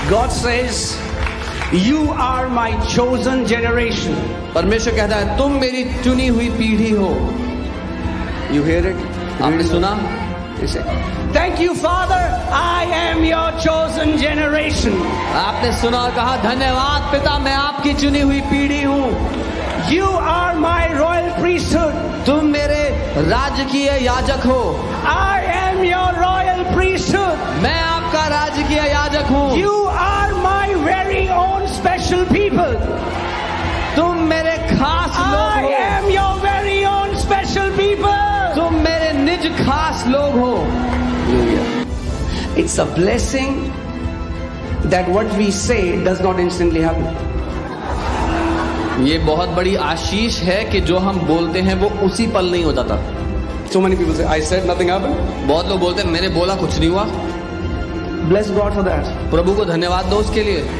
God says, you are my chosen generation. परमेश्वर कहता है तुम मेरी चुनी हुई पीढ़ी हो। You hear it? आपने सुना? He said, thank you, Father, I am your chosen generation. आपने सुना और कहा धन्यवाद पिता, मैं आपकी चुनी हुई पीढ़ी हूँ। You are my royal priesthood. तुम मेरे राजकीय याजक हो। I am your royal priesthood. मैं आपका राजकीय याजक हूँ। You are my very own special people. तुम मेरे खास लोग I हो। am your very own special people. तुम मेरे निज खास लोग हो। It's a blessing that what we say does not instantly happen. ये बहुत बड़ी आशीष है कि जो हम बोलते हैं वो उसी पल नहीं हो जाता। So many people say, I said nothing happened. बहुत लोग बोलते हैं मैंने बोला कुछ नहीं हुआ। Bless God for that. प्रभु को धन्यवाद दो उसके लिए।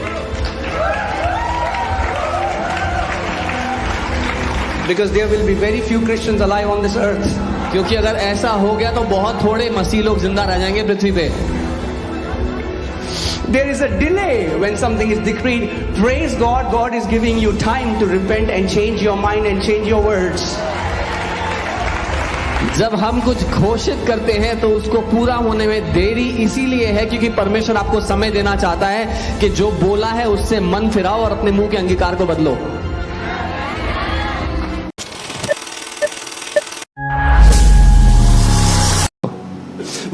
Because there will be very few Christians alive on this earth. क्योंकि अगर ऐसा हो गया तो बहुत थोड़े मसीह लोग जिंदा रह जाएंगे पृथ्वी पे। There is a delay when something is decreed. Praise God, God is giving you time to repent and change your mind and change your words. जब हम कुछ घोषित करते हैं तो उसको पूरा होने में देरी इसीलिए है क्योंकि परमेश्वर आपको समय देना चाहता है कि जो बोला है उससे मन फिराओ और अपने मुंह के अंगीकार को बदलो।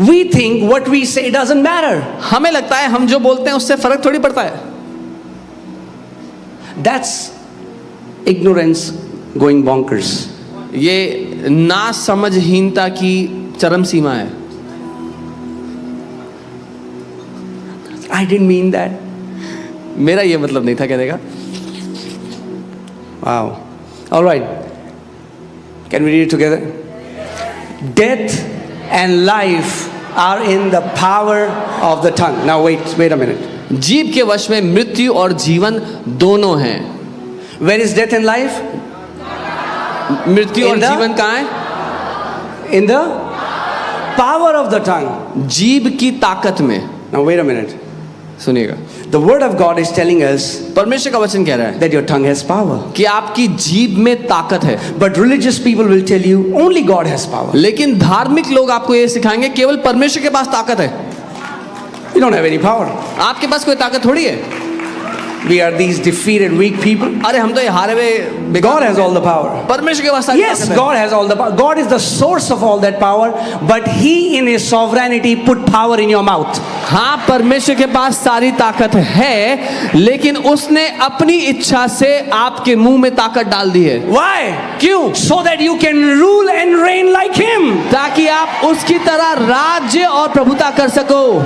We think what we say doesn't matter. हमें लगता है हम जो बोलते हैं उससे फर्क थोड़ी पड़ता है। That's ignorance going bonkers. ये ना समझहीनता की चरम सीमा है। I didn't mean that. मेरा ये मतलब नहीं था कहने का। Wow. All right. Can we read it together? Death and life are in the power of the tongue. Now wait a minute. जीभ के वश में मृत्यु और जीवन दोनों हैं। Where is death and life? मृत्यु और In the- जीवन कहाँ है? In the power of the tongue. जीभ की ताकत में। Now wait a minute. सुनिएगा, The word of God is telling us परमेश्वर का वचन कह रहा है that your tongue has power. कि आपकी जीभ में ताकत है। But religious people will tell you only God has power. लेकिन धार्मिक लोग आपको ये सिखाएंगे केवल परमेश्वर के पास ताकत है। We don't have any power. आपके पास कोई ताकत थोड़ी है। We are these defeated, weak people. अरे हम तो ये हारे हुए। God has all the power. परमेश्वर के पास सारी Yes, ताकत है। God has all the power. God is the source of all that power, but He in His sovereignty put power in your mouth. हाँ, परमेश्वर के पास सारी ताकत है लेकिन उसने अपनी इच्छा से आपके मुंह में ताकत डाल दी है। Why? क्यों? So that you can rule and reign like Him. ताकि आप उसकी तरह राज्य और प्रभुता कर सको।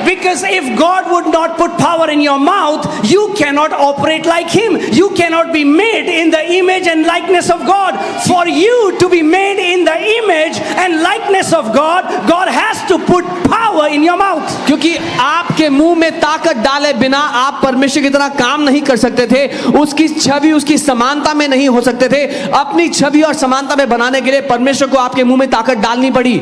Because if God would not put power in your mouth, you cannot operate like Him. You cannot be made in the image and likeness of God. For you to be made in the image and likeness of God, God has to put power in your mouth. क्योंकि आपके मुंह में ताकत डाले बिना आप परमेश्वर की तरह काम नहीं कर सकते थे। उसकी छवि उसकी समानता में नहीं हो सकते थे। अपनी छवि और समानता में बनाने के लिए परमेश्वर को आपके मुंह में ताकत डालनी पड़ी।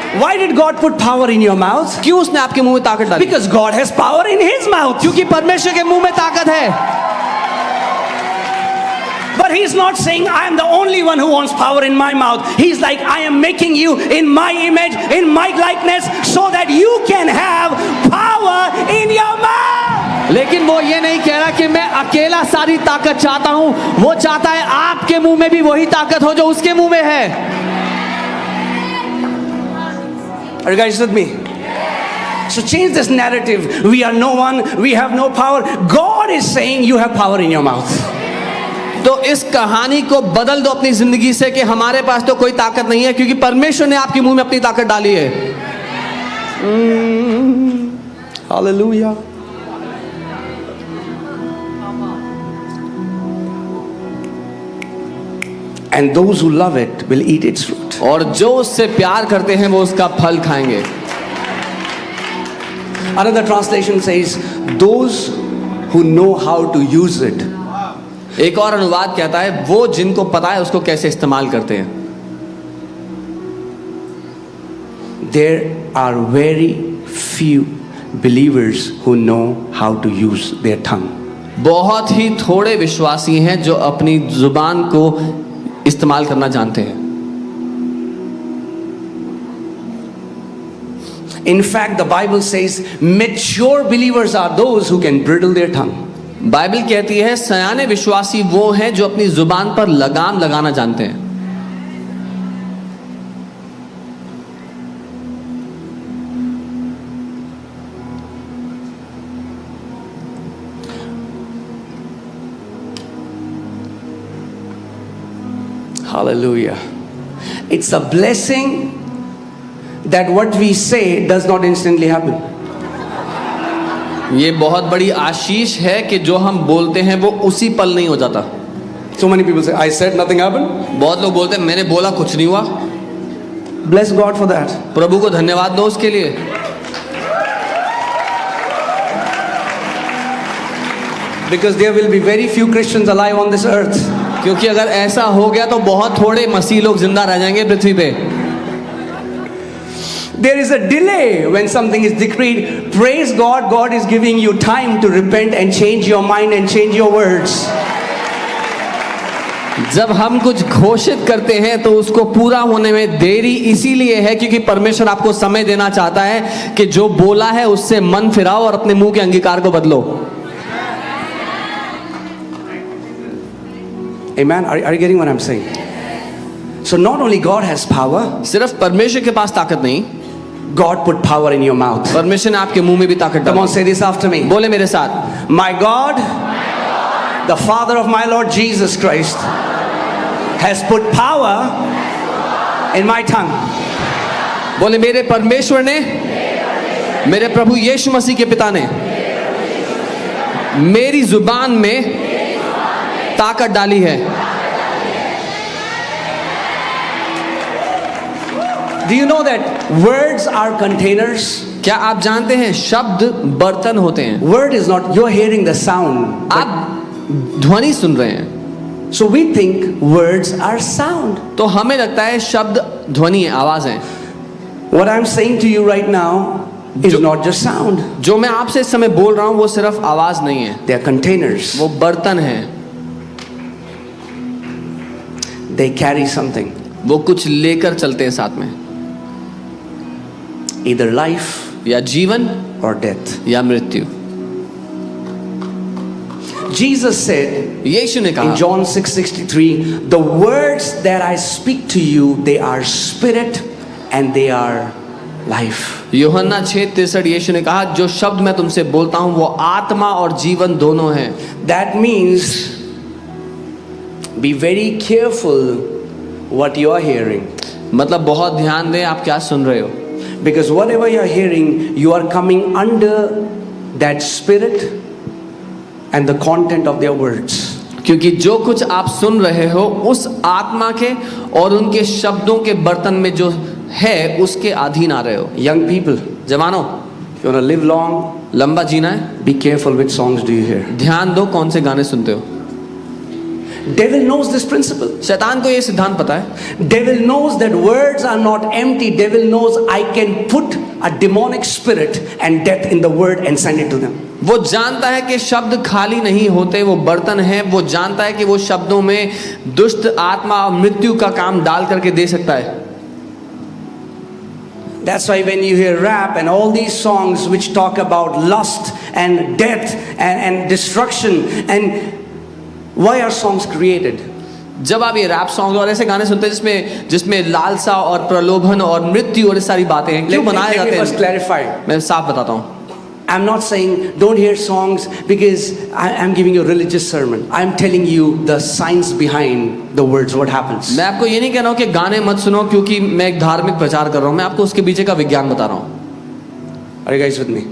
Why did God put power in your mouth? क्यों उसने आपके मुंह में ताकत डाली? Because God has power in His mouth. क्योंकि परमेश्वर के मुंह में ताकत है। But He's not saying I am the only one who wants power in my mouth. He's like, I am making you in my image, in my likeness, so that you can have power in your mouth. लेकिन वो ये नहीं कह रहा कि मैं अकेला सारी ताकत चाहता हूं। वो चाहता है आपके मुंह में भी वही ताकत हो जो उसके मुंह में है। Are you guys with me? So change this narrative. We are no one, we have no power. God is saying you have power in your mouth. तो इस कहानी को बदल दो अपनी जिंदगी से कि हमारे पास तो कोई ताकत नहीं है क्योंकि परमेश्वर ने आपके मुंह में अपनी ताकत डाली है। Hallelujah. And those who love it will eat its fruit. और जो उससे प्यार करते हैं वो उसका फल खाएंगे। Another translation says, those who know how to use it. एक और अनुवाद कहता है वो जिनको पता है उसको कैसे इस्तेमाल करते हैं। There are very few believers who know how to use their tongue. बहुत ही थोड़े विश्वासी हैं जो अपनी जुबान को इस्तेमाल करना जानते हैं। In fact, the Bible says mature believers are those who can bridle their tongue. Bible कहती है सयाने विश्वासी वो हैं जो अपनी जुबान पर लगाम लगाना जानते हैं। Hallelujah. It's a blessing that what we say does not instantly happen. ये बहुत बड़ी आशीष है कि जो हम बोलते हैं वो उसी पल नहीं हो जाता। So many people say, I said nothing happened. बहुत लोग बोलते हैं मैंने बोला कुछ नहीं हुआ। Bless God for that. प्रभु को धन्यवाद दो उसके लिए। Because there will be very few Christians alive on this earth. क्योंकि अगर ऐसा हो गया तो बहुत थोड़े मसीह लोग जिंदा रह जाएंगे पृथ्वी पे। There is a delay when something is decreed. Praise God, God is giving you time to repent and change your mind and change your words. जब हम कुछ घोषित करते हैं तो उसको पूरा होने में देरी इसीलिए है क्योंकि परमेश्वर आपको समय देना चाहता है कि जो बोला है उससे मन फिराओ और अपने मुंह के अंगीकार को बदलो। Amen. Are you getting what I'm saying? So not only God has power, सिर्फ परमेश्वर के पास ताकत नहीं, God put power in your mouth. परमेश्वर ने आपके मुंह में भी ताकत Come on, डाली। say this after me. बोले मेरे साथ, My God, the Father of my Lord Jesus Christ, has put power in my tongue. बोले मेरे परमेश्वर ने, मेरे प्रभु यीशु मसीह के पिता ने मेरी जुबान में ताकत डाली है। Do you know that words are containers? क्या आप जानते हैं शब्द बर्तन होते हैं? Word is not, you're hearing the sound. आप ध्वनि सुन रहे हैं, So we think words are sound. तो हमें लगता है शब्द ध्वनि है, आवाज है। What I'm saying to you right now is not just sound. जो मैं आपसे इस समय बोल रहा हूं वो सिर्फ आवाज नहीं है, They are containers. वो बर्तन है। They carry something. वो कुछ लेकर चलते हैं साथ में, Either life या जीवन or death. या मृत्यु। Jesus said यीशु ने in कहा John 6:63, the words that I speak to you, they are spirit and they are life. यूहन्ना 6:63 यीशु ने कहा जो शब्द मैं तुमसे बोलता हूं वो आत्मा और जीवन दोनों हैं। That means be very careful what you are hearing. मतलब बहुत ध्यान दें आप क्या सुन रहे हो, Because whatever you are hearing, you are coming under that spirit and the content of their words. क्योंकि जो कुछ आप सुन रहे हो उस आत्मा के और उनके शब्दों के बर्तन में जो है उसके अधीन आ रहे हो। Young people, जवानों, if you want to live long, लंबा जीना है, be careful which songs do you hear. ध्यान दो कौन से गाने सुनते हो। Devil knows this principle. शैतान को ये सिद्धांत पता है। Devil knows that words are not empty. Devil knows I can put a demonic spirit and death in the word and send it to them. वो जानता है कि शब्द खाली नहीं होते, वो बर्तन है। वो जानता है कि वो शब्दों में दुष्ट आत्मा और मृत्यु का काम डाल करके दे सकता है। That's why when you hear rap and all these songs which talk about lust and death and destruction, and why are songs created? जब आप ये रैप सॉन्ग और ऐसे गाने सुनते हैं जिसमें लालसा और प्रलोभन और मृत्यु और ये सारी बातें हैं, क्यों बनाए Let जाते me first हैं? clarify. मैं साफ बताता हूँ। I'm not saying don't hear songs because I'm giving you a religious sermon. I'm telling you the science behind the words, what happens. मैं आपको ये नहीं कह रहा हूँ कि गाने मत सुनो क्योंकि मैं एक धार्मिक प्रचार कर रहा हूँ, मैं आपको उसके पीछे का विज्ञान बता रहा हूँ। Are you guys with me?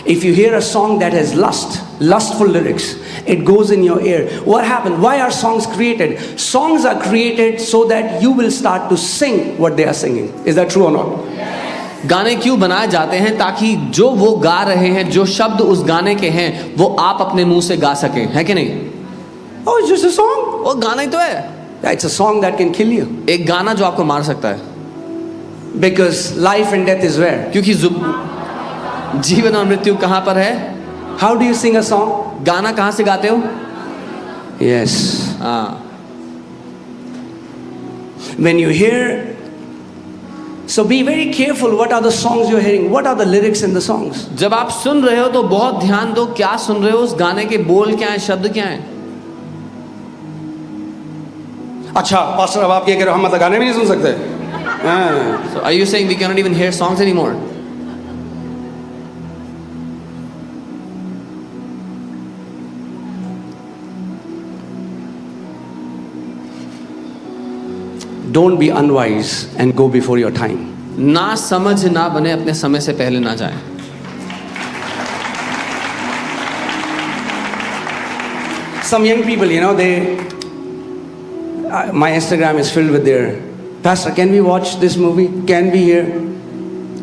If you hear a song that has lustful lyrics, it goes in your ear. What happened? Why are songs created? Songs are created so that you will start to sing what they are singing. Is that true or not? गाने क्यों बनाए जाते हैं? ताकि जो वो गा रहे हैं, जो शब्द उस गाने के हैं, वो आप अपने मुंह से गा सकें, है कि नहीं? Oh, it's just a song. वो गाना ही तो है। It's a song that can kill you. एक गाना जो आपको मार सकता है। Because life and death is where? क्योंकि जीवन और मृत्यु कहाँ पर है? How do you sing a song? गाना कहाँ से गाते हो? Yes. हाँ, When you hear, so be very careful what are the songs you're hearing, what are the lyrics in the songs. जब आप सुन रहे हो तो बहुत ध्यान दो क्या सुन रहे हो, उस गाने के बोल क्या हैं, शब्द क्या हैं. अच्छा पास्टर अब आप ये कह रहे हो हम मतलब गाने भी नहीं सुन सकते? हाँ. So are you saying we cannot even hear songs anymore? Don't be unwise and go before your time. ना समझ ना बने, अपने समय से पहले ना जाएं. Some young people, you know, my Instagram is filled with their, Pastor, can we watch this movie? Can we hear?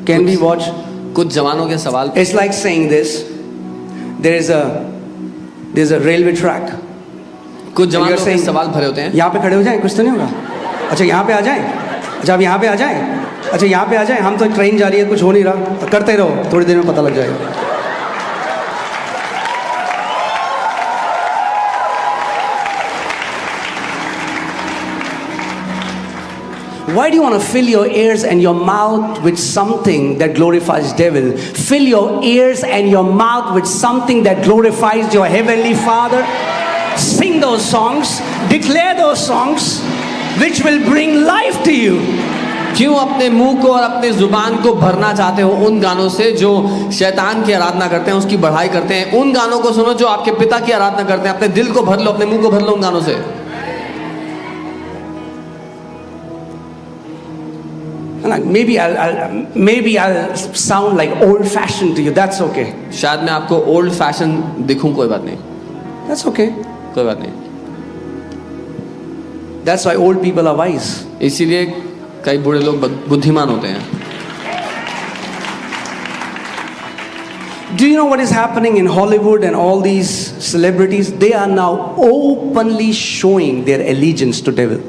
Can we watch? कुछ जवानों के सवाल. It's like saying this. There's a railway track. कुछ जवानों you're के saying- सवाल भरे होते हैं. यहाँ पे खड़े हो जाएं, कुछ तो नहीं होगा? अच्छा यहाँ पे आ जाएं? अच्छा अब यहाँ पे आ जाएं? अच्छा यहाँ पे आ जाएं? हम तो ट्रेन जा रही है, कुछ हो नहीं रहा, करते रहो, थोड़ी देर में पता लग जाएगा. Why do you want to fill your ears and your mouth with something that glorifies devil? Fill your ears and your mouth with something that glorifies your heavenly Father. Sing those songs, declare those songs, which will bring life to you. क्यों अपने मुंह को और अपने जुबान को भरना चाहते हो उन गानों से जो शैतान की आराधना करते हैं, उसकी बढ़ाई करते हैं? उन गानों को सुनो जो आपके पिता की आराधना करते हैं. अपने दिल को भर लो, अपने मुंह को भर लो उन गानों से. And maybe I'll sound like old-fashioned to you. That's okay. शायद मैं आपको ओल्ड फैशन दिखूं, कोई बात नहीं, That's okay. कोई बात नहीं. That's why old people are wise. इसीलिए कई बूढ़े लोग बुद्धिमान होते हैं. Do you know what is happening in Hollywood and all these celebrities? They are now openly showing their allegiance to devil.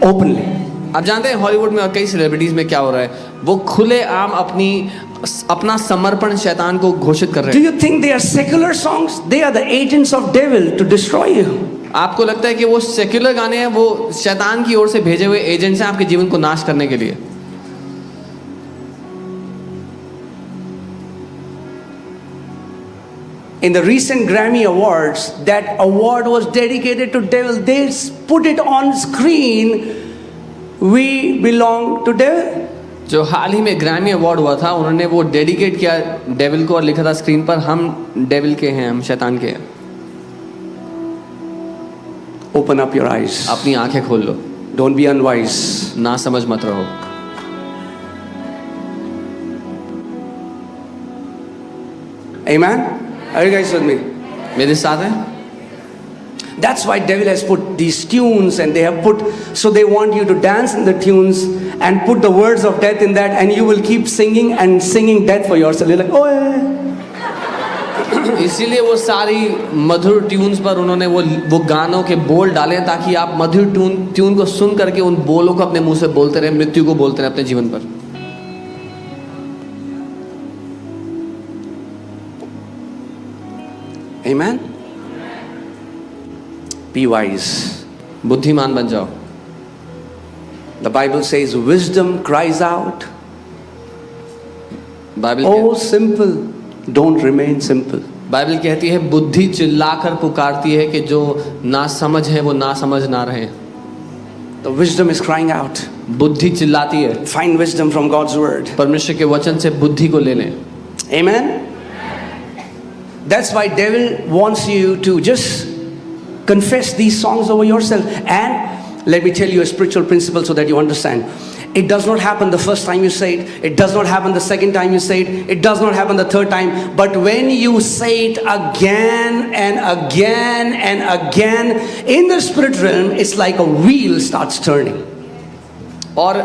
Openly. आप जानते हैं हॉलीवुड में और कई सेलिब्रिटीज में क्या हो रहा है? वो खुलेआम अपना समर्पण शैतान को घोषित कर रहे Do हैं. you think they are secular songs? They are the agents of devil to destroy you. आपको लगता है कि वो सेक्युलर गाने हैं, वो शैतान की ओर से भेजे हुए एजेंट्स हैं आपके जीवन को नाश करने के लिए. In the recent Grammy Awards, that award was dedicated to devil. They put it on screen. We belong to devil. जो हाल ही में ग्रैमी अवार्ड हुआ था, उन्होंने वो डेडिकेट किया डेविल को और लिखा था स्क्रीन पर, हम डेविल के हैं, हम शैतान के हैं. Open up your eyes. अपनी आंखें खोल लो, Don't be unwise. ना समझ मत रहो. Amen? Are you guys with me? मेरे साथ हैं. That's why devil has put these tunes and they have put, so they want you to dance in the tunes and put the words of death in that, and you will keep singing and singing death for yourself. You're like, oh yeah. इसीलिए वो सारी मधुर tunes पर उन्होंने वो गानों के बोल डाले ताकि आप मधुर ट्यून को सुन करके उन बोलों को अपने मुंह से बोलते रहे, मृत्यु को बोलते रहे अपने जीवन पर. Amen? Be wise. बुद्धिमान बन जाओ. The Bible says wisdom cries out. Oh, simple. Don't remain simple. Bible कहती है बुद्धि चिल्लाकर पुकारती है कि जो ना समझ है वो ना समझ ना रहे. The wisdom is crying out. बुद्धि चिल्लाती है. Find wisdom from God's word. परमेश्वर के वचन से बुद्धि को ले लें. Amen? That's why devil wants you to just confess these songs over yourself. And let me tell you a spiritual principle so that you understand. It does not happen the first time you say it. It does not happen the second time you say it. It does not happen the third time. But when you say it again and again and again, in the spirit realm, it's like a wheel starts turning. और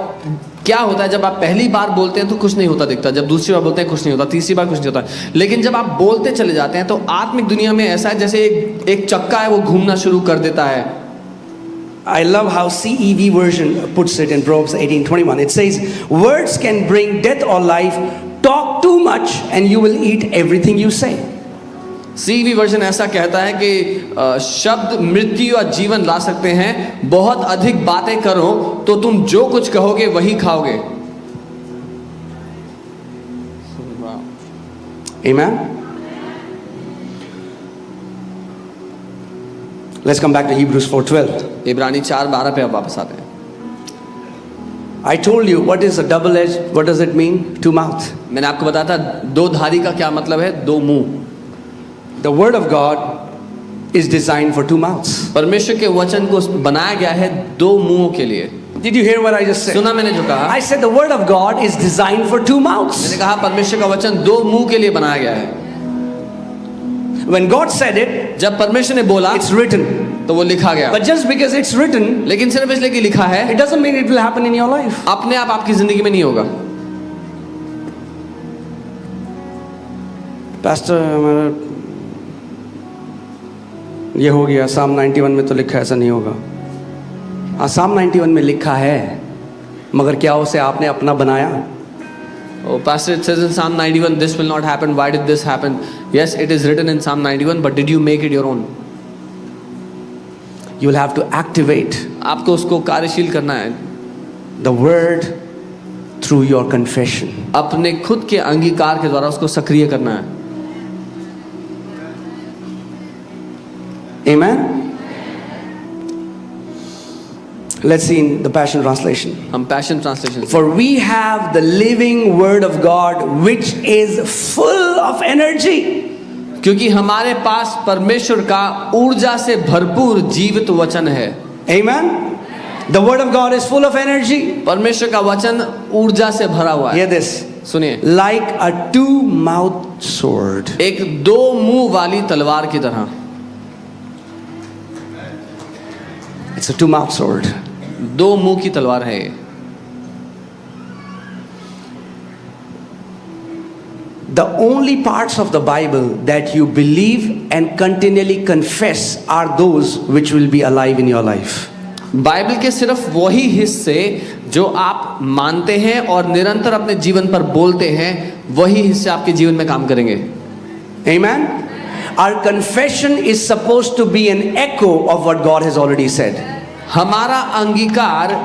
क्या होता है जब आप पहली बार बोलते हैं तो कुछ नहीं होता दिखता, जब दूसरी बार बोलते हैं कुछ नहीं होता, तीसरी बार कुछ नहीं होता, लेकिन जब आप बोलते चले जाते हैं तो आत्मिक दुनिया में ऐसा है जैसे एक चक्का है वो घूमना शुरू कर देता है. I love how CEV version puts it in Proverbs 18:21. It says, words can bring death or life. Talk too much and you will eat everything you say. CV version ऐसा कहता है कि शब्द मृत्यु या जीवन ला सकते हैं, बहुत अधिक बातें करो तो तुम जो कुछ कहोगे वही खाओगे। Amen. Let's come back to Hebrews 4:12. इब्रानी 4:12 पे अब वापस आते हैं। I told you what is a double edge, what does it mean? Two mouth. मैंने आपको बताया था दो धारी का क्या मतलब है, दो मुंह। The word of God is designed for two mouths. परमेश्वर के वचन को बनाया गया है दो मुंहों के लिए। Did you hear what I just said? सुना मैंने जो कहा? I said the word of God is designed for two mouths. मैंने कहा परमेश्वर का वचन दो मुंह के लिए बनाया गया है। When God said it, जब परमेश्वर ने बोला it's written. तो वो लिखा गया। But just because it's written, लेकिन सिर्फ इसलिए कि लिखा है, it doesn't mean it will happen in your life. अपने आप आपकी जिंदगी में नहीं होगा। Pastor, ये हो गया, Psalm 91 में तो लिखा है ऐसा नहीं होगा। हाँ, Psalm 91 में लिखा है, मगर क्या उसे आपने अपना बनाया? Oh, Pastor, it says in Psalm 91, this will not happen. Why did this happen? Yes, it is written in Psalm 91, but did you make it your own? You will have to activate आपको उसको कार्यशील करना है the word through your confession. अपने खुद के अंगीकार के द्वारा उसको सक्रिय करना है। Amen. Let's see in the Passion Translation. हम passion translation For we have the living word of God which is full of energy. क्योंकि हमारे पास परमेश्वर का ऊर्जा से भरपूर जीवित वचन है। Amen. The word of God is full of energy. परमेश्वर का वचन ऊर्जा से भरा हुआ है। Hear this. सुनिए, Like a two-mouthed sword. एक दो मुंह वाली तलवार की तरह। It's a two-mouthed sword. दो मुंह की तलवार है ये। The only parts of the Bible that you believe and continually confess are those which will be alive in your life. Bible के सिर्फ वही हिस्से जो आप मानते हैं और निरंतर अपने जीवन पर बोलते हैं, वही हिस्से आपके जीवन में काम करेंगे। Amen. Our confession is supposed to be an echo of what God has already said. हमारा अंगीकार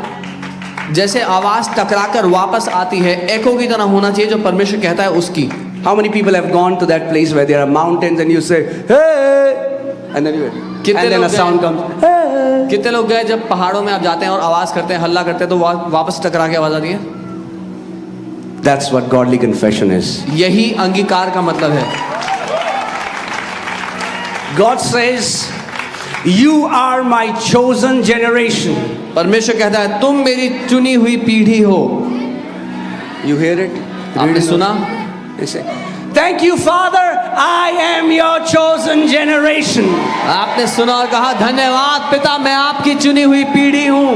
जैसे आवाज टकराकर वापस आती है, एको की तरह होना चाहिए जो परमेश्वर कहता है उसकी। How many people have gone to that place where there are mountains and you say, hey, and then a sound comes, hey. कितने लोग गए जब पहाड़ों में आप जाते हैं और आवाज करते हैं, हल्ला करते हैं, तो वापस टकरा के आवाज आती है? That's what godly confession is. यही अंगीकार का मतलब है। God says, you are my chosen generation. परमेश्वर कहता है तुम मेरी चुनी हुई पीढ़ी हो। You hear it? आपने सुना? They say, thank you Father, I am your chosen generation. आपने सुना और कहा धन्यवाद पिता, मैं आपकी चुनी हुई पीढ़ी हूँ।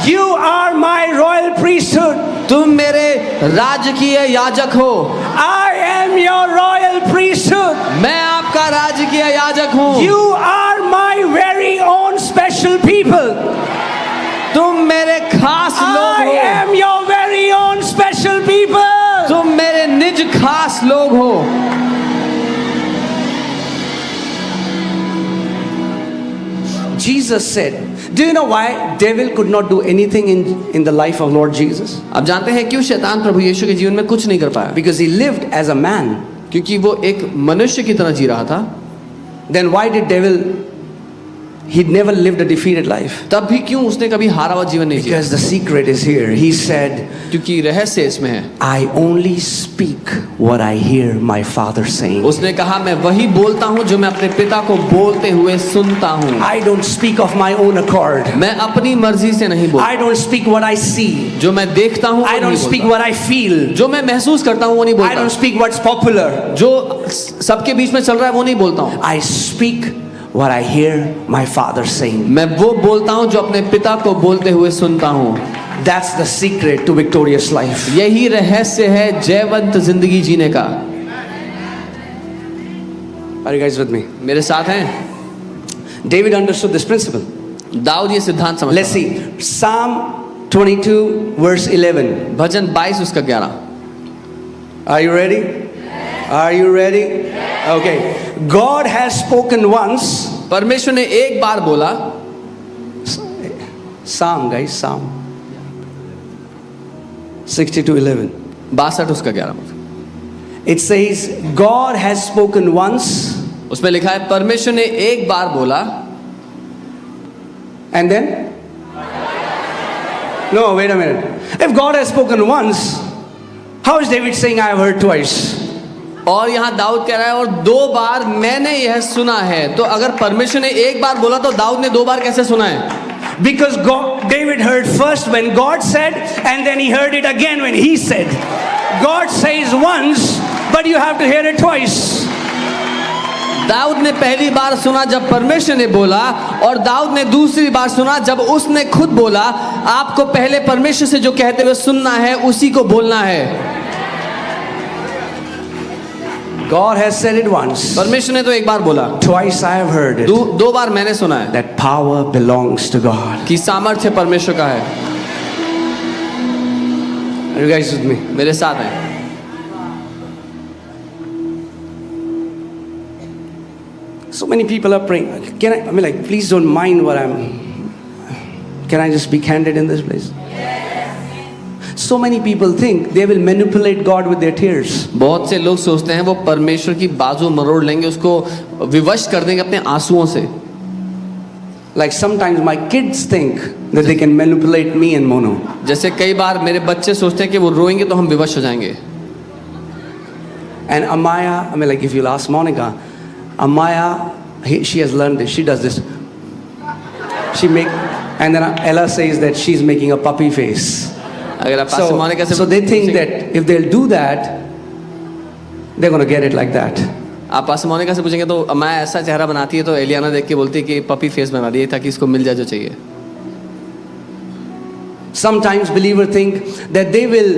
You are my royal priesthood. तुम मेरे राजकीय याजक हो। I am your royal priesthood. मैं आपका राजकीय याजक हूँ। You are my very own special people. तुम मेरे खास लोग I हो। am your very own special people. तुम मेरे निज खास लोग हो। Jesus said, do you know why devil could not do anything in the life of Lord Jesus? आप जानते हैं क्यों शैतान प्रभु यीशु के जीवन में कुछ नहीं कर पाया? Because he lived as a man. क्योंकि वो एक मनुष्य की तरह जी रहा था। Then why did devil, he'd never lived a defeated life? तब भी क्यों उसने कभी हारा हुआ जीवन नहीं जिया? Because the secret is here. He said, क्योंकि रहस्य इसमें है। I only speak what I hear my father saying. उसने कहा मैं वही बोलता हूँ जो मैं अपने पिता को बोलते हुए सुनता हूँ। I don't speak of my own accord. मैं अपनी मर्जी से नहीं बोलता। I don't speak what I see. जो मैं देखता हूँ I don't speak what I feel. जो मैं महसूस करता हूँ वो नहीं I बोलता। don't speak what's popular. जो सबके बीच में चल रहा है वो नहीं बोलता हूँ। I speak what I hear my father saying. मैं वो बोलता हूँ जो अपने पिता को बोलते हुए सुनता हूँ। That's the secret to victorious life. यही रहस्य है जयवंत जिंदगी जीने का। Are you guys with me? मेरे साथ हैं? David understood this principle. Dawood ये सिद्धांत समझता Let's see. Psalm 22 verse 11. भजन 22 उसका 11। Are you ready? Are you ready? Okay. God has spoken once. परमेश्वर ने एक बार बोला, Psalm, guys, Psalm 62:11. 62 उसका 11 में It says, God has spoken once, उसमें लिखा है परमेश्वर ने एक बार बोला, and then? No, wait a minute. If God has spoken once, how is David saying, I have heard twice? और यहाँ दाऊद कह रहा है और 2 बार मैंने यह सुना है। तो अगर परमेश्वर ने एक बार बोला तो दाऊद ने 2 बार कैसे सुना है? Because David heard first when God said, and then he heard it again when he said. God says once, but you have to hear it twice. Dawood ने पहली बार सुना जब परमेश्वर ने बोला, और दाऊद ने दूसरी बार सुना जब उसने खुद बोला। आपको पहले परमेश्वर से जो कहते हुए सुनना है उसी को बोलना है। God has said it once. परमेश्वर ने तो एक बार बोला, Twice I have heard it. 2 बार मैंने सुना है That power belongs to God. कि सामर्थ्य परमेश्वर का है। Are you guys with me? मेरे साथ है। So many people are praying. I mean, like, please don't mind what I'm. Can I just be candid in this place? So many people think they will manipulate God with their tears. बहुत से लोग सोचते हैं वो परमेश्वर की बाजू मरोड़ लेंगे, उसको विवश कर देंगे अपने आंसुओं से। Like sometimes my kids think that they can manipulate me and Mono. जैसे कई बार मेरे बच्चे सोचते हैं कि वो रोएंगे तो हम विवश हो जाएंगे। And Amaya, I mean, like, if you'll ask Monica, Amaya, she has learned this. She does this. And then Ella says that she's making a puppy face. अगर आप पास से मोनिका से So they think that if they'll do that, they're going to get it like that. आप पास से मोनिका से पूछेंगे तो अम्मा ऐसा चेहरा बनाती है तो एलियाना देख के बोलती है कि पपी फेस बना दिए ताकि इसको मिल जाए जो चाहिए। Sometimes believers think that they will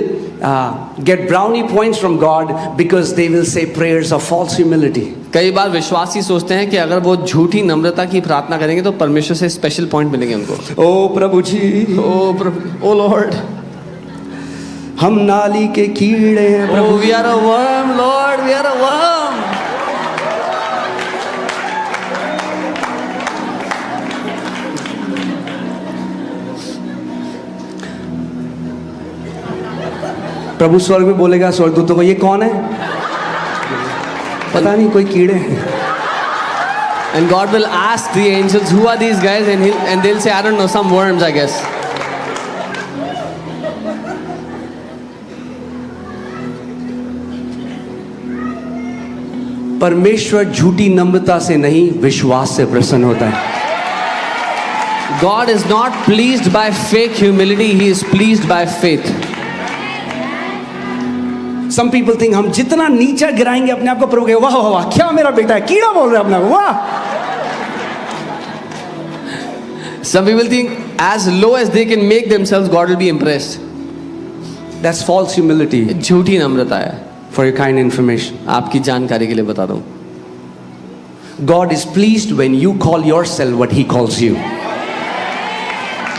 get brownie points from God because they will say prayers of false humility. कई बार विश्वासी सोचते हैं कि अगर वो झूठी नम्रता की प्रार्थना करेंगे तो परमेश्वर से स्पेशल पॉइंट मिलेंगे उनको। ओ प्रभु जी, ओ प्रभु, ओ लॉर्ड, हम नाली के कीड़े हैं प्रभु। We are a worm lord, we are a worm. प्रभु स्वर्ग में बोलेगा स्वर्गदूतों को, ये कौन है? पता नहीं, कोई कीड़े हैं। And God will ask the angels, who are these guys? And they'll say, I don't know, some worms, I guess. परमेश्वर झूठी नम्रता से नहीं, विश्वास से प्रसन्न होता है। God is not pleased by fake humility, he is pleased by faith. Some people think हम जितना नीचा गिराएंगे अपने आप को, प्रभु कहेगा वाह वाह वाह, क्या मेरा बेटा है, कीड़ा बोल रहा है अपने को, वाह। Some people think as low as they can make themselves, God will be impressed. That's false humility. झूठी नम्रता है। For your kind information, आपकी जानकारी के लिए बता दूं, God is pleased when you call yourself what He calls you.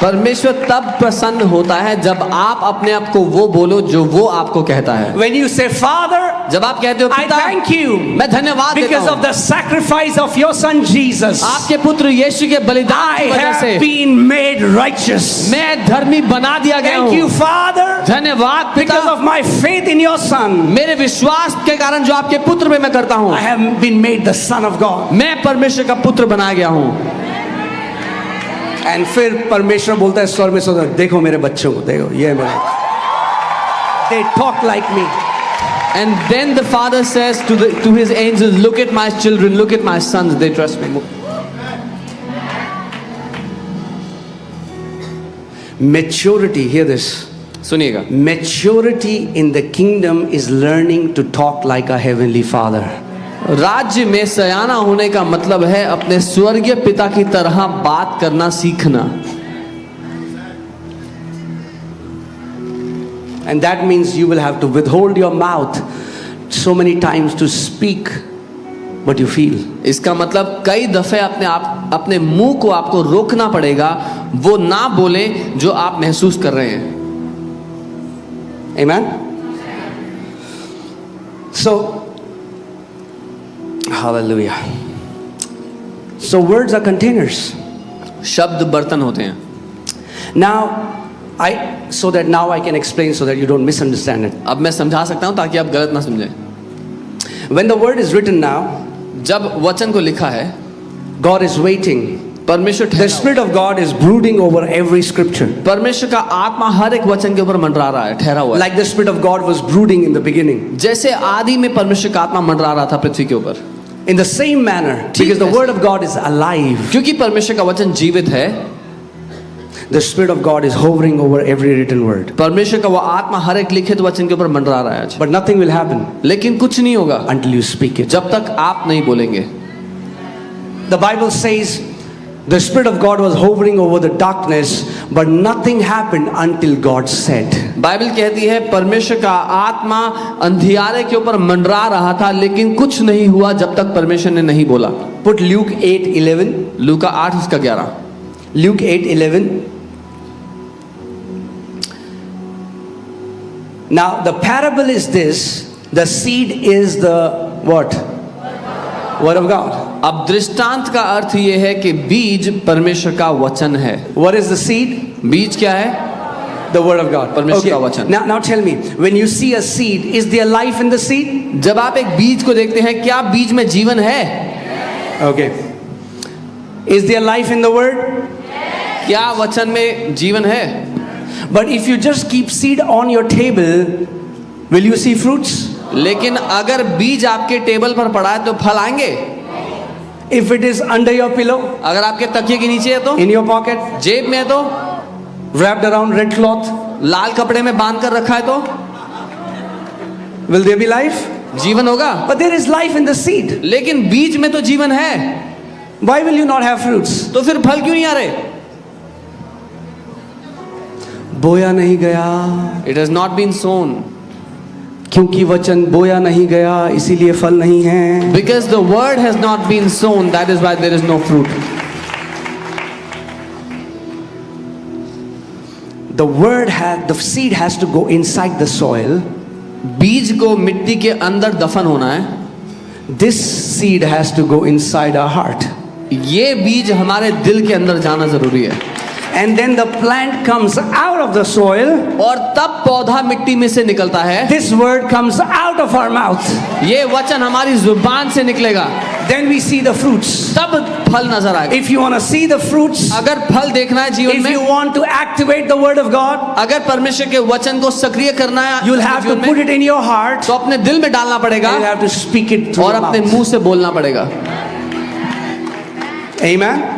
परमेश्वर तब प्रसन्न होता है जब आप अपने आप को वो बोलो जो वो आपको कहता है। When you say, Father, जब आप कहते हो I पिता, thank you मैं धन्यवाद देता because of हूँ the sacrifice of your son Jesus. आपके पुत्र यीशु के बलिदान I की वजह से have been made righteous. मैं धर्मी बना दिया गया Thank you, हूँ। Father, धन्यवाद because पिता, of my faith in your son. मेरे विश्वास के कारण जो आपके पुत्र में मैं करता हूँ, I have been made the son of God. मैं परमेश्वर का पुत्र बनाया गया हूँ। And फिर परमेश्वर बोलता है स्वर में, सोचो देखो मेरे बच्चों को, देखो ये मेरे, they talk like me. And then the father says to his angels, look at my children, look at my sons, they trust me. Maturity, hear this. सुनिएगा, Maturity in the kingdom is learning to talk like a heavenly father. राज्य में सयाना होने का मतलब है अपने स्वर्गीय पिता की तरह बात करना सीखना। And that means you will have to withhold your mouth so many times to speak what you feel. इसका मतलब कई दफे अपने मुंह को आपको रोकना पड़ेगा, वो ना बोले जो आप महसूस कर रहे हैं। Amen. So Hallelujah. So words are containers. शब्द बर्तन होते हैं. Now, so that now I can explain so that you don't misunderstand it. अब मैं समझा सकता हूँ ताकि आप गलत ना समझें. When the word is written now, जब वचन को लिखा है, God is waiting. परमेश्वर The Spirit of God is brooding over every scripture. परमेश्वर का आत्मा हर एक वचन के ऊपर मंडरा रहा है, ठहरा हुआ है. Like the Spirit of God was brooding in the beginning. जैसे आदि में परमेश्वर का आत्मा मंडरा रहा था पृथ्वी के ऊपर. In the same manner, because the word of God is alive, क्योंकि परमेश्वर का वचन जीवित है, the Spirit of God is hovering over every written word. परमेश्वर का वो आत्मा हर एक लिखित वचन के ऊपर मंडरा रहा है आज. But nothing will happen लेकिन कुछ नहीं होगा until you speak it. जब तक आप नहीं बोलेंगे. The Bible says the Spirit of God was hovering over the darkness, but nothing happened until God said. Bible कहती है परमेश्वर का आत्मा अंधियारे के ऊपर मंडरा रहा था, लेकिन कुछ नहीं हुआ जब तक परमेश्वर ने नहीं बोला. Put Luke 8:11. Luka 8:11. Luke 8:11. Now the parable is this: the seed is the what? Word of God. अब दृष्टांत का अर्थ ये है कि बीज परमेश्वर का वचन है. What is the seed? बीज क्या है? The word of God. परमेश्वर का वचन. Now tell me, when you see a seed, is there life in the seed? जब आप एक बीज को देखते हैं, क्या बीज में जीवन है? Okay. Is there life in the word? क्या वचन में जीवन है? But if you just keep seed on your table, will you see fruits? लेकिन अगर बीज आपके टेबल पर पड़ा है तो फल आएंगे. If it is under your pillow, अगर आपके तकिए के नीचे है तो, in your pocket, जेब में है तो, wrapped around red cloth, लाल कपड़े में बांध कर रखा है तो, will there be life? जीवन होगा. But there is life in the seed. लेकिन बीज में तो जीवन है. Why will you not have fruits? तो फिर फल क्यों नहीं आ रहे? बोया नहीं गया, It has not been sown. क्योंकि वचन बोया नहीं गया, इसीलिए फल नहीं है. Because the word has not been sown, that is why there is no fruit. The seed has to go inside the soil. बीज को मिट्टी के अंदर दफन होना है. This seed has to go inside our heart. ये बीज हमारे दिल के अंदर जाना जरूरी है. And then the plant comes out of the soil. और तब पौधा मिट्टी में से निकलता है. This word comes out of our mouth. ये वचन हमारी जुबान से निकलेगा. Then we see the fruits. तब फल नजर आएगा. If you want to see the fruits, अगर फल देखना है जीवन if में, you want to activate the word of God, अगर परमेश्वर के वचन को सक्रिय करना है you'll have to जीवन put में, it in your heart. तो अपने दिल में डालना पड़ेगा You'll have to speak it through और your अपने mouth. मुंह से बोलना पड़ेगा. Amen.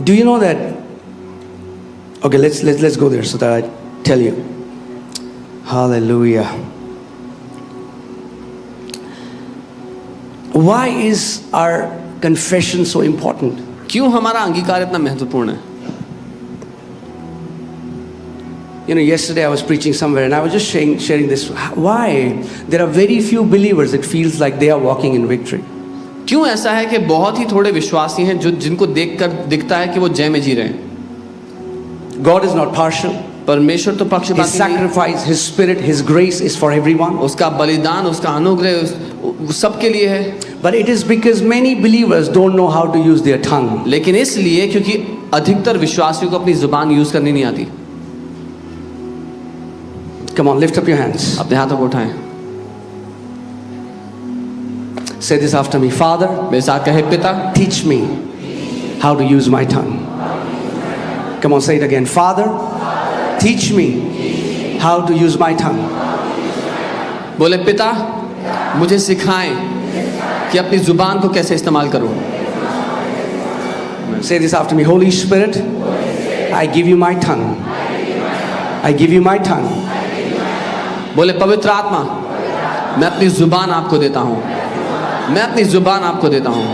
Do you know that? Okay, let's go there so that I tell you. Hallelujah. Why is our confession so important? क्यों हमारा अंगीकार इतना महत्वपूर्ण है? You know, yesterday I was preaching somewhere and I was just sharing this. Why? There are very few believers, it feels like they are walking in victory. क्यों ऐसा है कि बहुत ही थोड़े विश्वासी हैं जो जिनको देखकर दिखता है कि वो जय में जी रहे हैं? God is not partial. परमेश्वर तो His पक्षपाती नहीं. sacrifice, His Spirit, His grace is for everyone. उसका बलिदान, उसका अनुग्रह सबके लिए है. But it is because many believers don't know how to use their tongue. लेकिन इसलिए क्योंकि अधिकतर विश्वासियों को अपनी जुबान यूज करनी नहीं आती. Come on, lift up your hands. अपने हाथों को उठाएं. Say this after me. Father, मेरे साथ कहे, पिता teach me how to use my tongue. Come on, say it again. Father, teach me how to use my tongue. बोले, पिता मुझे सिखाएं कि अपनी जुबान को कैसे इस्तेमाल करूं. Say this after me. Holy Spirit, I give you my tongue. I give you my tongue. बोले, पवित्र आत्मा मैं अपनी जुबान आपको देता हूं. मैं अपनी जुबान आपको देता हूं.